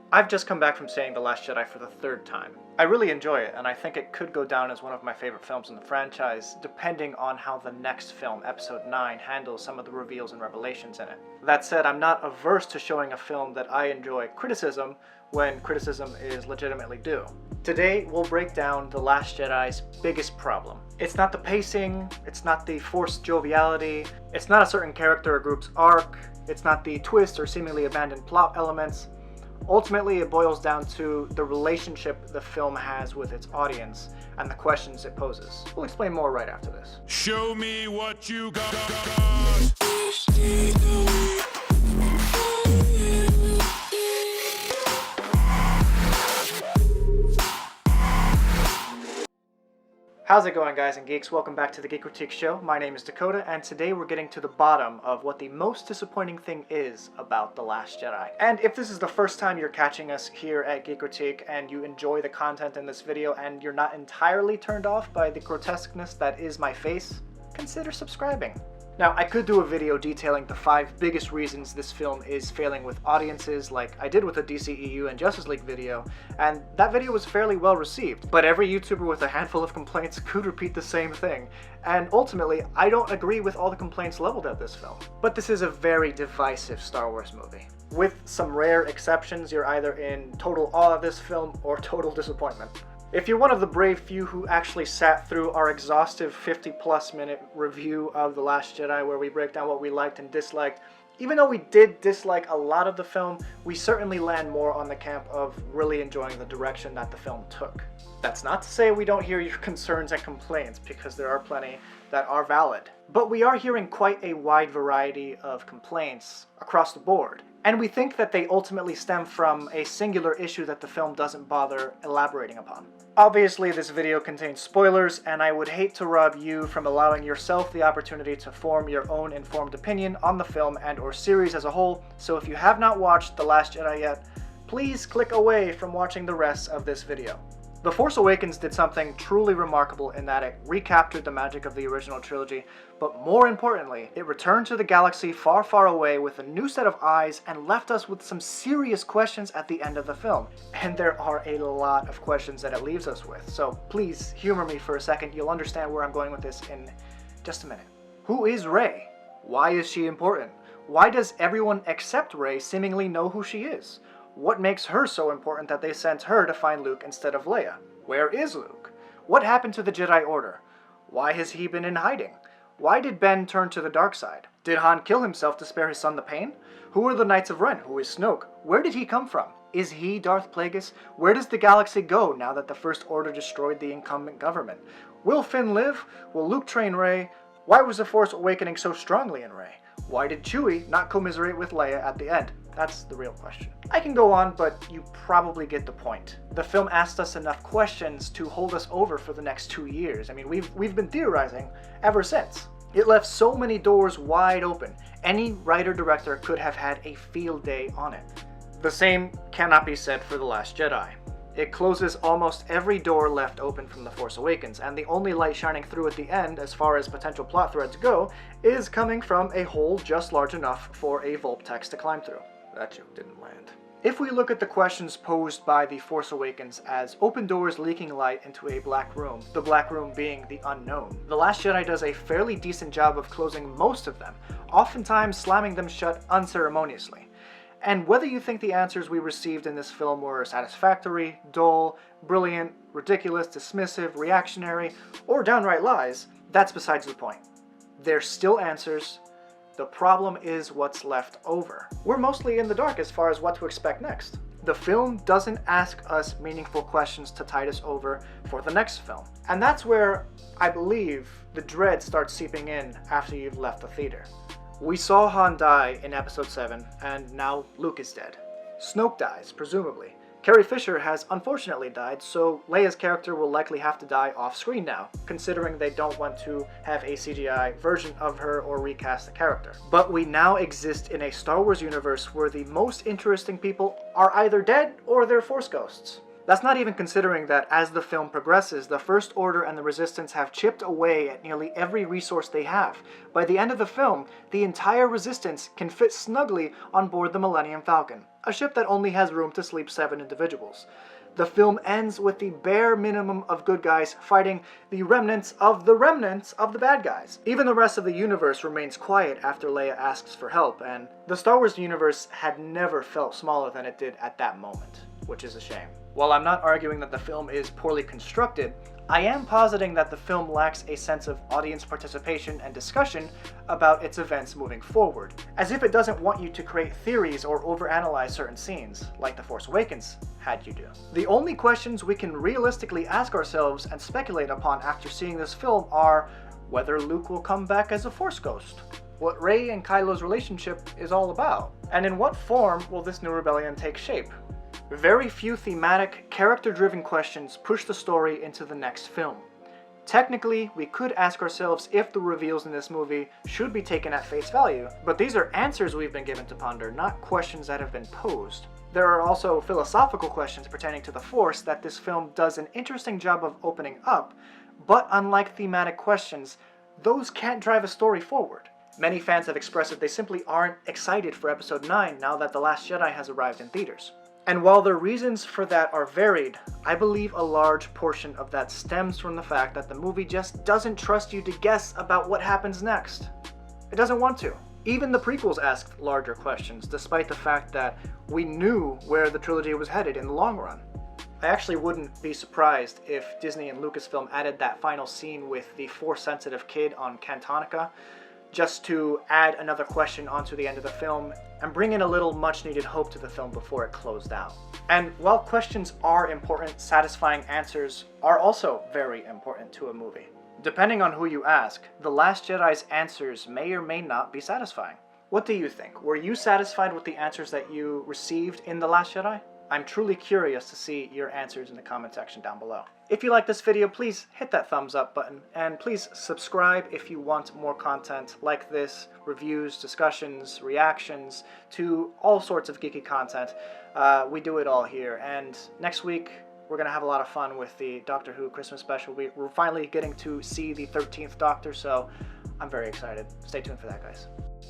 I've just come back from seeing The Last Jedi for the third time. I really enjoy it, and I think it could go down as one of my favorite films in the franchise, depending on how the next film, Episode 9, handles some of the reveals and revelations in it. That said, I'm not averse to showing a film that I enjoy criticism when criticism is legitimately due. Today, we'll break down The Last Jedi's biggest problem. It's not the pacing, it's not the forced joviality, it's not a certain character or group's arc, it's not the twist or seemingly abandoned plot elements. Ultimately, it boils down to the relationship the film has with its audience and the questions it poses. We'll explain more right after this. Show me what you got. How's it going, guys and geeks? Welcome back to the Geek Critique Show. My name is Dakota, and today we're getting to the bottom of what the most disappointing thing is about The Last Jedi. And if this is the first time you're catching us here at Geek Critique and you enjoy the content in this video and you're not entirely turned off by the grotesqueness that is my face, consider subscribing. Now, I could do a video detailing the 5 biggest reasons this film is failing with audiences, like I did with the DCEU and Justice League video, and that video was fairly well received, but every YouTuber with a handful of complaints could repeat the same thing, and ultimately, I don't agree with all the complaints leveled at this film. But this is a very divisive Star Wars movie. With some rare exceptions, you're either in total awe of this film or total disappointment. If you're one of the brave few who actually sat through our exhaustive 50+ minute review of The Last Jedi where we break down what we liked and disliked, even though we did dislike a lot of the film, we certainly land more on the camp of really enjoying the direction that the film took. That's not to say we don't hear your concerns and complaints, because there are plenty that are valid. But we are hearing quite a wide variety of complaints across the board. And we think that they ultimately stem from a singular issue that the film doesn't bother elaborating upon. Obviously, this video contains spoilers, and I would hate to rob you from allowing yourself the opportunity to form your own informed opinion on the film and or series as a whole, so if you have not watched The Last Jedi yet, please click away from watching the rest of this video. The Force Awakens did something truly remarkable in that it recaptured the magic of the original trilogy, but more importantly, it returned to the galaxy far, far away with a new set of eyes and left us with some serious questions at the end of the film. And there are a lot of questions that it leaves us with, so please humor me for a second. You'll understand where I'm going with this in just a minute. Who is Rey? Why is she important? Why does everyone except Rey seemingly know who she is? What makes her so important that they sent her to find Luke instead of Leia? Where is Luke? What happened to the Jedi Order? Why has he been in hiding? Why did Ben turn to the dark side? Did Han kill himself to spare his son the pain? Who are the Knights of Ren? Who is Snoke? Where did he come from? Is he Darth Plagueis? Where does the galaxy go now that the First Order destroyed the incumbent government? Will Finn live? Will Luke train Rey? Why was the Force awakening so strongly in Rey? Why did Chewie not commiserate with Leia at the end? That's the real question. I can go on, but you probably get the point. The film asked us enough questions to hold us over for the next 2 years. I mean, we've been theorizing ever since. It left so many doors wide open. Any writer-director could have had a field day on it. The same cannot be said for The Last Jedi. It closes almost every door left open from The Force Awakens, and the only light shining through at the end, as far as potential plot threads go, is coming from a hole just large enough for a Vulptex to climb through. That joke didn't land. If we look at the questions posed by The Force Awakens as open doors leaking light into a black room, the black room being the unknown, The Last Jedi does a fairly decent job of closing most of them, oftentimes slamming them shut unceremoniously. And whether you think the answers we received in this film were satisfactory, dull, brilliant, ridiculous, dismissive, reactionary, or downright lies, that's besides the point. They're still answers. The problem is what's left over. We're mostly in the dark as far as what to expect next. The film doesn't ask us meaningful questions to tide us over for the next film. And that's where, I believe, the dread starts seeping in after you've left the theater. We saw Han die in Episode 7, and now Luke is dead. Snoke dies, presumably. Carrie Fisher has unfortunately died, so Leia's character will likely have to die off-screen now, considering they don't want to have a CGI version of her or recast the character. But we now exist in a Star Wars universe where the most interesting people are either dead or they're Force ghosts. That's not even considering that as the film progresses, the First Order and the Resistance have chipped away at nearly every resource they have. By the end of the film, the entire Resistance can fit snugly on board the Millennium Falcon. a ship that only has room to sleep 7 individuals. The film ends with the bare minimum of good guys fighting the remnants of the bad guys. Even the rest of the universe remains quiet after Leia asks for help, and the Star Wars universe had never felt smaller than it did at that moment, which is a shame. While I'm not arguing that the film is poorly constructed, I am positing that the film lacks a sense of audience participation and discussion about its events moving forward, as if it doesn't want you to create theories or overanalyze certain scenes, like The Force Awakens had you do. The only questions we can realistically ask ourselves and speculate upon after seeing this film are whether Luke will come back as a Force ghost, what Rey and Kylo's relationship is all about, and in what form will this new rebellion take shape. Very few thematic, character-driven questions push the story into the next film. Technically, we could ask ourselves if the reveals in this movie should be taken at face value, but these are answers we've been given to ponder, not questions that have been posed. There are also philosophical questions pertaining to the Force that this film does an interesting job of opening up, but unlike thematic questions, those can't drive a story forward. Many fans have expressed that they simply aren't excited for Episode 9 now that The Last Jedi has arrived in theaters. And while the reasons for that are varied, I believe a large portion of that stems from the fact that the movie just doesn't trust you to guess about what happens next. It doesn't want to. Even the prequels asked larger questions, despite the fact that we knew where the trilogy was headed in the long run. I actually wouldn't be surprised if Disney and Lucasfilm added that final scene with the Force-sensitive kid on Cantonica, just to add another question onto the end of the film and bring in a little much-needed hope to the film before it closed out. And while questions are important, satisfying answers are also very important to a movie. Depending on who you ask, The Last Jedi's answers may or may not be satisfying. What do you think? Were you satisfied with the answers that you received in The Last Jedi? I'm truly curious to see your answers in the comment section down below. If you like this video, please hit that thumbs up button, and please subscribe if you want more content like this, reviews, discussions, reactions to all sorts of geeky content. We do it all here, and next week we're going to have a lot of fun with the Doctor Who Christmas special. We're finally getting to see the 13th Doctor, so I'm very excited. Stay tuned for that, guys.